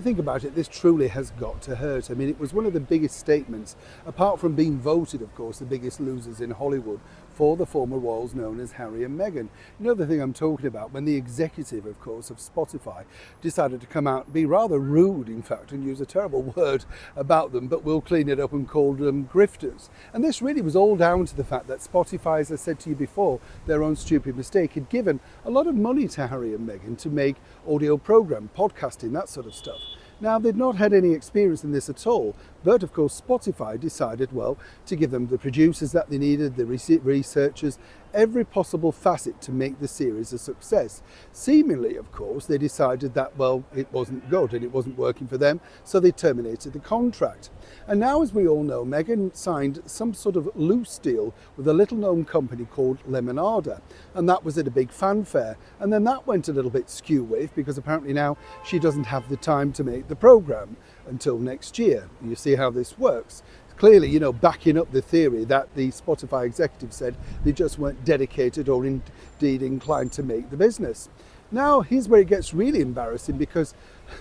think about it, this truly has got to hurt. I mean, it was one of the biggest statements, apart from being voted, of course, the biggest losers in Hollywood for the former royals known as Harry and Meghan. You know the thing I'm talking about, when the executive, of course, of Spotify decided to come out and be rather rude, in fact, and use a terrible word about them, but we'll clean it up and call them grifters. And this really was all down to the fact that Spotify, as I said to you before, their own stupid mistake, had given a lot of money to Harry and Meghan to make audio program, podcasting, that sort of stuff. Now, they'd not had any experience in this at all, but of course Spotify decided, well, to give them the producers that they needed, the researchers, every possible facet to make the series a success. Seemingly, of course, they decided that, well, it wasn't good and it wasn't working for them, so they terminated the contract. And now, as we all know, Meghan signed some sort of loose deal with a little-known company called Lemonada, and that was at a big fanfare. And then that went a little bit skew-wave, because apparently now she doesn't have the time to make the program until next year. You see how this works. Clearly, you know, backing up the theory that the Spotify executive said they just weren't dedicated or indeed inclined to make the business. Now, here's where it gets really embarrassing because,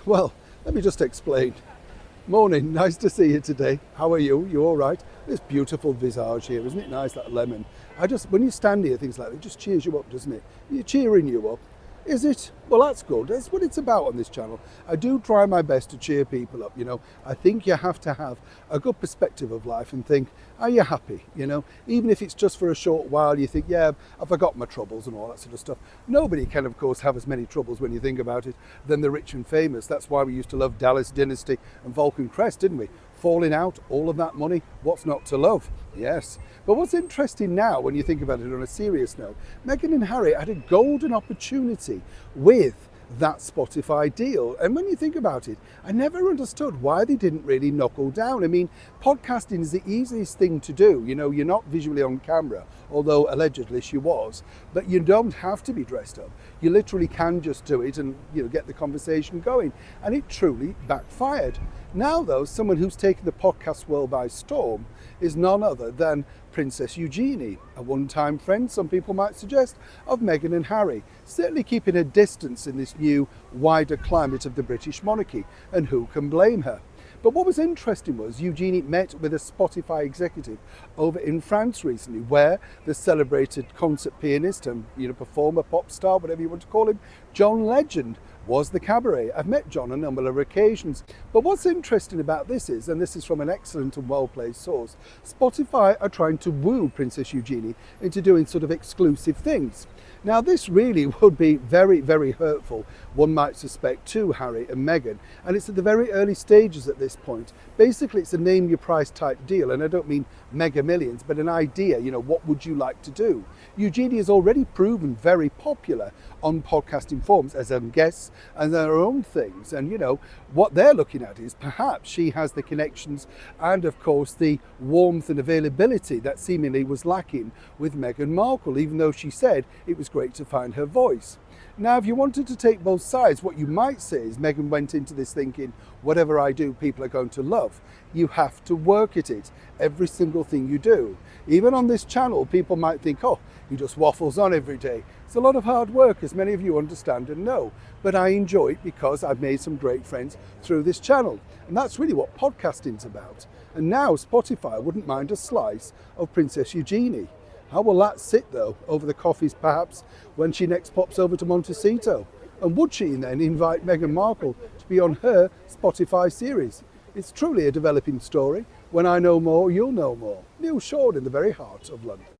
well, let me just explain. Morning, nice to see you today. How are you? You all right? This beautiful visage here, isn't it nice, that lemon? When you stand here, things like that, it just cheers you up, doesn't it? You're cheering you up. Is it? Well, that's good. That's what it's about on this channel. I do try my best to cheer people up, you know. I think you have to have a good perspective of life and think, are you happy? You know, even if it's just for a short while, you think, yeah, I've forgotten my troubles and all that sort of stuff. Nobody can, of course, have as many troubles when you think about it than the rich and famous. That's why we used to love Dallas Dynasty and Vulcan Crest, didn't we? Falling out, all of that money, what's not to love? Yes. But what's interesting now, when you think about it on a serious note, Meghan and Harry had a golden opportunity with that Spotify deal. And when you think about it, I never understood why they didn't really knuckle down. I mean, podcasting is the easiest thing to do. You know, you're not visually on camera, although allegedly she was, but you don't have to be dressed up. You literally can just do it and, you know, get the conversation going. And it truly backfired. Now, though, someone who's taken the podcast world by storm is none other than Princess Eugenie, a one-time friend, some people might suggest, of Meghan and Harry, certainly keeping a distance in this new, wider climate of the British monarchy, and who can blame her? But what was interesting was Eugenie met with a Spotify executive over in France recently, where the celebrated concert pianist and, you know, performer, pop star, whatever you want to call him, John Legend, was the cabaret. I've met John on a number of occasions. But what's interesting about this is, and this is from an excellent and well-placed source, Spotify are trying to woo Princess Eugenie into doing sort of exclusive things. Now, this really would be very, very hurtful, one might suspect, to Harry and Meghan. And it's at the very early stages at this point. Basically, it's a name your price type deal. And I don't mean mega millions, but an idea, you know, what would you like to do? Eugenie has already proven very popular on podcasting forums as guests and their own things. And, you know, what they're looking at is perhaps she has the connections and, of course, the warmth and availability that seemingly was lacking with Meghan Markle, even though she said it was great to find her voice. Now, if you wanted to take both sides, what you might say is Meghan went into this thinking, whatever I do, people are going to love. You have to work at it, every single thing you do. Even on this channel, people might think, oh, he just waffles on every day. It's a lot of hard work, as many of you understand and know. But I enjoy it because I've made some great friends through this channel. And that's really what podcasting's about. And now Spotify wouldn't mind a slice of Princess Eugenie. How will that sit, though, over the coffees, perhaps, when she next pops over to Montecito? And would she then invite Meghan Markle to be on her Spotify series? It's truly a developing story. When I know more, you'll know more. Neil Short in the very heart of London.